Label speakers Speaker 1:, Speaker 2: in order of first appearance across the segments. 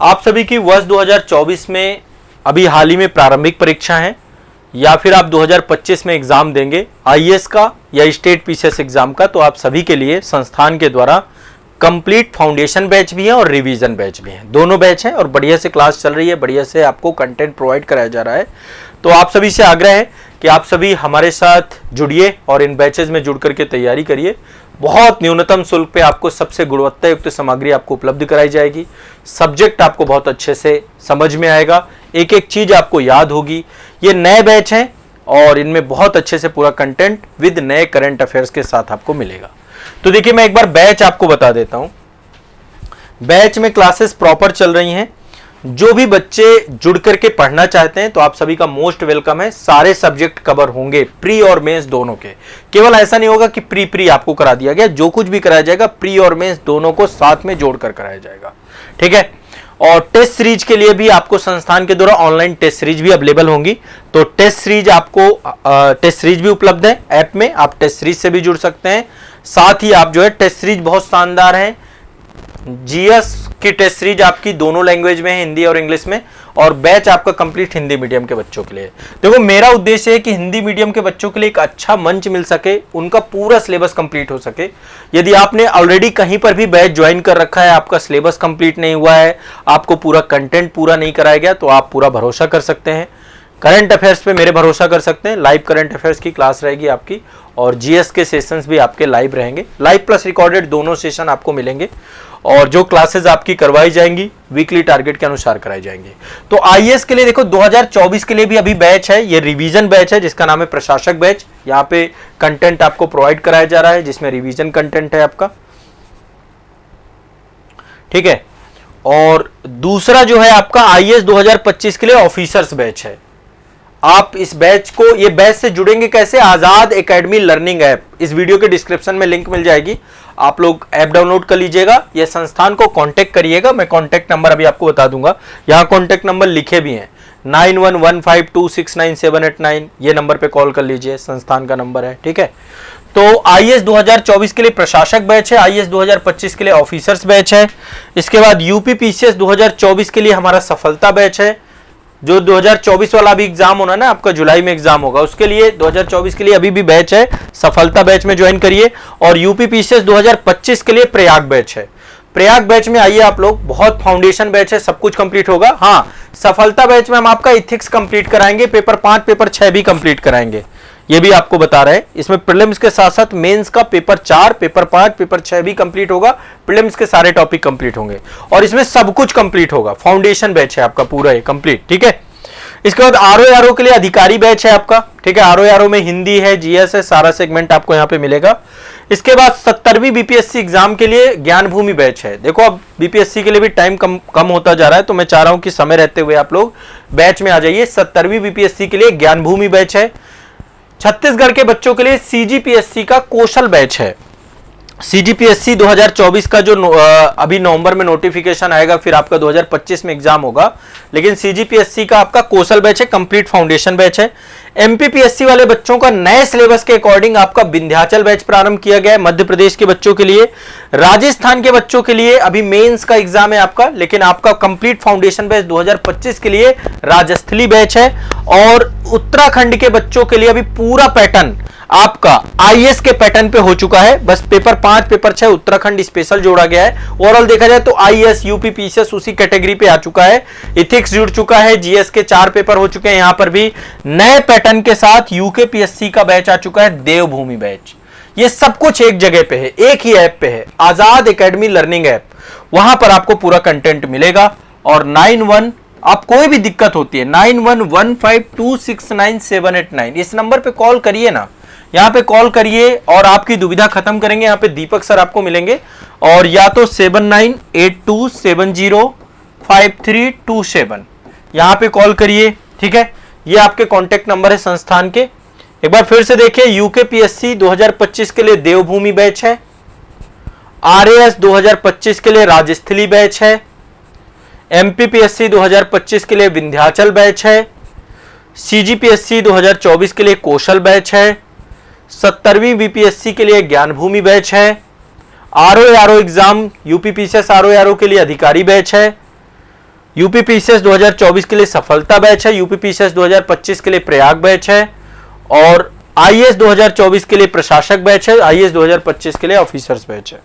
Speaker 1: आप सभी की वर्ष 2024 में अभी हाल ही में प्रारंभिक परीक्षा है या फिर आप 2025 में एग्जाम देंगे आईएएस का या स्टेट पीसीएस एग्जाम का, तो आप सभी के लिए संस्थान के द्वारा कंप्लीट फाउंडेशन बैच भी है और रिवीजन बैच भी है। दोनों बैच हैं और बढ़िया से क्लास चल रही है, बढ़िया से आपको कंटेंट प्रोवाइड कराया जा रहा है। तो आप सभी से आग्रह है कि आप सभी हमारे साथ जुड़िए और इन बैचेज में जुड़ करके तैयारी करिए। बहुत न्यूनतम शुल्क पे आपको सबसे गुणवत्ता युक्त सामग्री आपको उपलब्ध कराई जाएगी। सब्जेक्ट आपको बहुत अच्छे से समझ में आएगा, एक एक चीज आपको याद होगी। ये नए बैच हैं और इनमें बहुत अच्छे से पूरा कंटेंट विद नए करंट अफेयर्स के साथ आपको मिलेगा। तो देखिए, मैं एक बार बैच आपको बता देता हूं। बैच में क्लासेस प्रॉपर चल रही हैं। जो भी बच्चे जुड़ करके पढ़ना चाहते हैं तो आप सभी का मोस्ट वेलकम है। सारे सब्जेक्ट कवर होंगे, प्री और मेंस दोनों के। केवल ऐसा नहीं होगा कि प्री आपको करा दिया गया, जो कुछ भी कराया जाएगा प्री और मेंस दोनों को साथ में जोड़कर कराया जाएगा, ठीक है। और टेस्ट सीरीज के लिए भी आपको संस्थान के द्वारा ऑनलाइन टेस्ट सीरीज भी अवेलेबल होंगी। तो टेस्ट सीरीज भी उपलब्ध है ऐप में, आप टेस्ट सीरीज से भी जुड़ सकते हैं। साथ ही आप जो है टेस्ट सीरीज बहुत शानदार है। जीएस की टेस्ट सीरीज आपकी दोनों लैंग्वेज में है, हिंदी और इंग्लिश में, और बैच आपका कंप्लीट हिंदी मीडियम के बच्चों के लिए। देखो, मेरा उद्देश्य है कि हिंदी मीडियम के बच्चों के लिए एक अच्छा मंच मिल सके, उनका पूरा सिलेबस कंप्लीट हो सके। यदि आपने ऑलरेडी कहीं पर भी बैच ज्वाइन कर रखा है, आपका सिलेबस कंप्लीट नहीं हुआ है, आपको पूरा कंटेंट पूरा नहीं कराया गया, तो आप पूरा भरोसा कर सकते हैं करंट अफेयर्स पे, मेरे भरोसा कर सकते हैं। लाइव करंट अफेयर्स की क्लास रहेगी आपकी और जीएस के सेशंस भी आपके लाइव रहेंगे। लाइव प्लस रिकॉर्डेड दोनों सेशन आपको मिलेंगे और जो क्लासेस आपकी करवाई जाएंगी वीकली टारगेट के अनुसार कराई जाएंगी। तो आईएएस के लिए देखो 2024 के लिए भी अभी बैच है, ये रिवीजन बैच है जिसका नाम है प्रशासक बैच। यहाँ पे कंटेंट आपको प्रोवाइड कराया जा रहा है जिसमें रिवीजन कंटेंट है आपका, ठीक है। और दूसरा जो है आपका आईएएस 2025 के लिए ऑफिसर्स बैच है। आप इस बैच को, ये बैच से जुड़ेंगे कैसे? आजाद एकेडमी लर्निंग ऐप, इस वीडियो के डिस्क्रिप्शन में लिंक मिल जाएगी, आप लोग ऐप डाउनलोड कर लीजिएगा। ये संस्थान को कांटेक्ट करिएगा, मैं कांटेक्ट नंबर अभी आपको बता दूंगा, यहाँ कांटेक्ट नंबर लिखे भी हैं 9115269789, ये नंबर पे कॉल कर लीजिए, संस्थान का नंबर है, ठीक है। तो आईएएस 2024 के लिए प्रशासक बैच है, आईएएस 2025 के लिए ऑफिसर्स बैच है। इसके बाद यूपी पीसीएस 2024 के लिए हमारा सफलता बैच है। जो 2024 वाला भी एग्जाम होना ना आपका, जुलाई में एग्जाम होगा, उसके लिए 2024 के लिए अभी भी बैच है, सफलता बैच में ज्वाइन करिए। और यूपी पीसीएस 2025 के लिए प्रयाग बैच है। प्रयाग बैच में आइए आप लोग, बहुत फाउंडेशन बैच है, सब कुछ कंप्लीट होगा। हाँ, सफलता बैच में हम आपका इथिक्स कंप्लीट कराएंगे, पेपर 5 पेपर 6 भी कंप्लीट कराएंगे, ये भी आपको बता रहे हैं। इसमें प्रीलिम्स के साथ साथ मेंस का पेपर 4 पेपर 5 पेपर 6 भी कंप्लीट होगा, प्रीलिम्स के सारे टॉपिक कंप्लीट होंगे और इसमें सब कुछ कंप्लीट होगा। फाउंडेशन बैच है आपका पूरा ये कंप्लीट, ठीक है। इसके बाद आरओ के लिए अधिकारी बैच है आपका, ठीक है। आरओ में हिंदी है, जीएस है, सारा सेगमेंट आपको यहाँ पे मिलेगा। इसके बाद 70वीं बीपीएससी एग्जाम के लिए ज्ञान भूमि बैच है। देखो, अब बीपीएससी के लिए भी टाइम कम होता जा रहा है, तो मैं चाह रहा हूं कि समय रहते हुए आप लोग बैच में आ जाइए। 70वीं बीपीएससी के लिए ज्ञान भूमि बैच है। छत्तीसगढ़ के बच्चों के लिए सीजीपीएससी का कौशल बैच है। सीजीपीएससी 2024 का जो अभी नवंबर में नोटिफिकेशन आएगा, फिर आपका 2025 में एग्जाम होगा, लेकिन सीजीपीएससी का आपका कौशल बैच है, कंप्लीट फाउंडेशन बैच है। एमपीपीएससी वाले बच्चों का नए सिलेबस के अकॉर्डिंग आपका विंध्याचल बैच प्रारंभ किया गया है मध्य प्रदेश के बच्चों के लिए। राजस्थान के बच्चों के लिए अभी मेंस का एग्जाम है आपका, लेकिन आपका कंप्लीट फाउंडेशन बैच 2025 के लिए राजस्थली बैच है। और उत्तराखंड के बच्चों के लिए अभी पूरा पैटर्न आपका आईएएस के पैटर्न पे हो चुका है, बस पेपर 5 पेपर 6 उत्तराखंड स्पेशल जोड़ा गया है। ओवरऑल देखा जाए तो आईएएस यूपी पीसीएस उसी कैटेगरी पे आ चुका है। इथिक्स जुड़ चुका है, जीएस के 4 पेपर हो चुके हैं। यहां पर भी नए पैटर्न के साथ यूके पीएससी का बैच आ चुका है, देवभूमि बैच। ये सब कुछ एक जगह पे है, एक ही ऐप पे है, आजाद एकेडमी लर्निंग ऐप। वहां पर आपको पूरा कंटेंट मिलेगा। और 91 आप कोई भी दिक्कत होती है 9115269789 इस नंबर पे कॉल करिए ना, यहाँ पे कॉल करिए और आपकी दुविधा खत्म करेंगे। यहाँ पे दीपक सर आपको मिलेंगे, और या तो 7982705327 यहाँ पे कॉल करिए, ठीक है। ये आपके कॉन्टेक्ट नंबर है संस्थान के। एक बार फिर से देखिए, यूके पीएससी 2025 के लिए देवभूमि बैच है, आरएएस 2025 के लिए राजस्थली बैच है, एमपीपीएससी 2025 के लिए विंध्याचल बैच है, सीजीपीएससी 2024 के लिए कौशल बैच है, 70वीं बीपीएससी के लिए ज्ञान भूमि बैच है, RO exam UP PCS RO के लिए अधिकारी बैच है, यूपीपीसीएस 2024 के लिए सफलता बैच है, यूपीपीसीएस 2025 के लिए प्रयाग बैच है, और आईएएस 2024 के लिए प्रशासक बैच है, आईएएस 2025 के लिए ऑफिसर्स बैच है।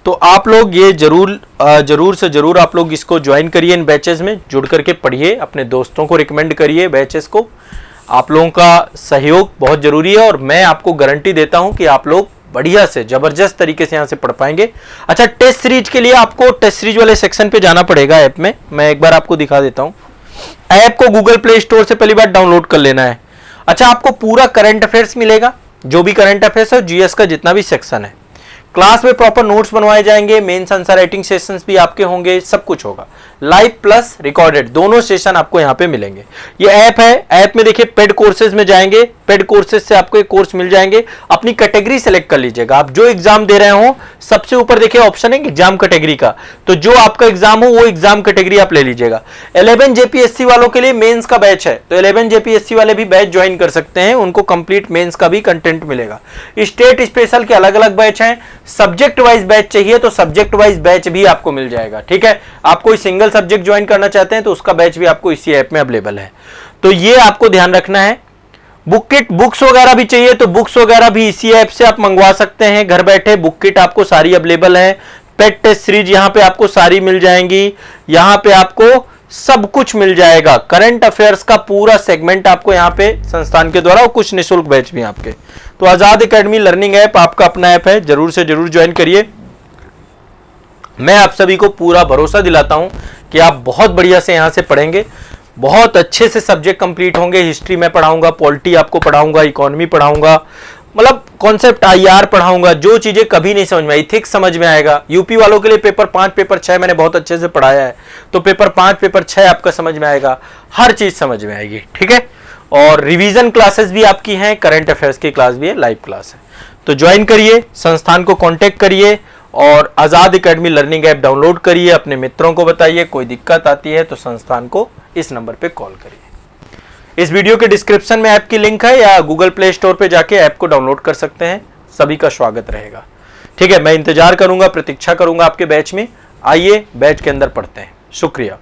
Speaker 1: तो आप लोग ये जरूर से जरूर आप लोग इसको ज्वाइन करिए, इन बैचेस में जुड़ करके पढ़िए, अपने दोस्तों को रिकमेंड करिए बैचेस को। आप लोगों का सहयोग बहुत जरूरी है और मैं आपको गारंटी देता हूं कि आप लोग बढ़िया से जबरदस्त तरीके से यहां से पढ़ पाएंगे। अच्छा, टेस्ट सीरीज के लिए आपको टेस्ट सीरीज वाले सेक्शन पे जाना पड़ेगा ऐप में। मैं एक बार आपको दिखा देता हूं। ऐप को गूगल प्ले स्टोर से पहली बार डाउनलोड कर लेना है। अच्छा, आपको पूरा करंट अफेयर्स मिलेगा, जो भी करंट अफेयर्स है, जीएस का जितना भी सेक्शन है। क्लास में प्रॉपर नोट्स बनवाए जाएंगे, मेंस आंसर राइटिंग सेशंस भी आपके होंगे, सब कुछ होगा। लाइव प्लस रिकॉर्डेड दोनों सेशन आपको यहाँ पे मिलेंगे। ये ऐप है, ऐप में देखिए पेड कोर्सेज में जाएंगे, पेड कोर्सेज से आपको एक कोर्स मिल जाएंगे। अपनी कैटेगरी सेलेक्ट कर लीजिएगा, आप जो एग्जाम दे रहे हो सबसे ऊपर देखिए ऑप्शन है एग्जाम कैटेगरी का, तो जो आपका एग्जाम हो वो एग्जाम कैटेगरी आप ले लीजिएगा। 11 जेपीएससी वालों के लिए मेंस का बैच है, तो 11 जेपीएससी वाले भी बैच ज्वाइन कर सकते हैं, उनको कंप्लीट मेंस का भी कंटेंट मिलेगा। स्टेट स्पेशल के अलग अलग बैच हैं। सब्जेक्ट वाइज बैच चाहिए तो सब्जेक्ट वाइज बैच भी आपको मिल जाएगा, ठीक है। आप कोई सिंगल सब्जेक्ट ज्वाइन करना चाहते हैं तो उसका बैच भी आपको इसी ऐप में अवेलेबल है। तो ये आपको ध्यान रखना है। बुक किट, बुक्स वगैरह भी चाहिए तो बुक्स वगैरह भी इसी ऐप से आप मंगवा सकते हैं घर बैठे। बुक किट आपको सारी अवेलेबल है। पेट टेस्ट सीरीज यहाँ पे आपको सारी मिल जाएंगी, यहाँ पे आपको सब कुछ मिल जाएगा। करंट अफेयर्स का पूरा सेगमेंट आपको यहाँ पे संस्थान के द्वारा, और कुछ निःशुल्क बैच भी आपके। तो आजाद एकेडमी लर्निंग ऐप आपका अपना ऐप है, जरूर से जरूर ज्वाइन करिए। मैं आप सभी को पूरा भरोसा दिलाता हूं कि आप बहुत बढ़िया से यहां से पढ़ेंगे, बहुत अच्छे से सब्जेक्ट कंप्लीट होंगे। हिस्ट्री में पढ़ाऊंगा, पॉलिटी आपको पढ़ाऊंगा, इकोनॉमी पढ़ाऊंगा, मतलब कॉन्सेप्ट आईआर पढ़ाऊंगा, जो चीजें कभी नहीं समझ में आई थिक समझ में आएगा। यूपी वालों के लिए पेपर 5 पेपर 6 मैंने बहुत अच्छे से पढ़ाया है, तो पेपर 5 पेपर 6 आपका समझ में आएगा, हर चीज समझ में आएगी, ठीक है। और रिवीजन क्लासेस भी आपकी हैं, करंट अफेयर्स की क्लास भी है, लाइव क्लास है। तो ज्वाइन करिए, संस्थान को कांटेक्ट करिए और आजाद एकेडमी लर्निंग ऐप डाउनलोड करिए। अपने मित्रों को बताइए, कोई दिक्कत आती है तो संस्थान को इस नंबर पे कॉल करिए। इस वीडियो के डिस्क्रिप्शन में ऐप की लिंक है, या गूगल प्ले स्टोर पे जाके ऐप को डाउनलोड कर सकते हैं। सभी का स्वागत रहेगा, ठीक है। मैं इंतजार करूंगा, प्रतीक्षा करूंगा आपके बैच में। आइए बैच के अंदर पढ़ते हैं। शुक्रिया।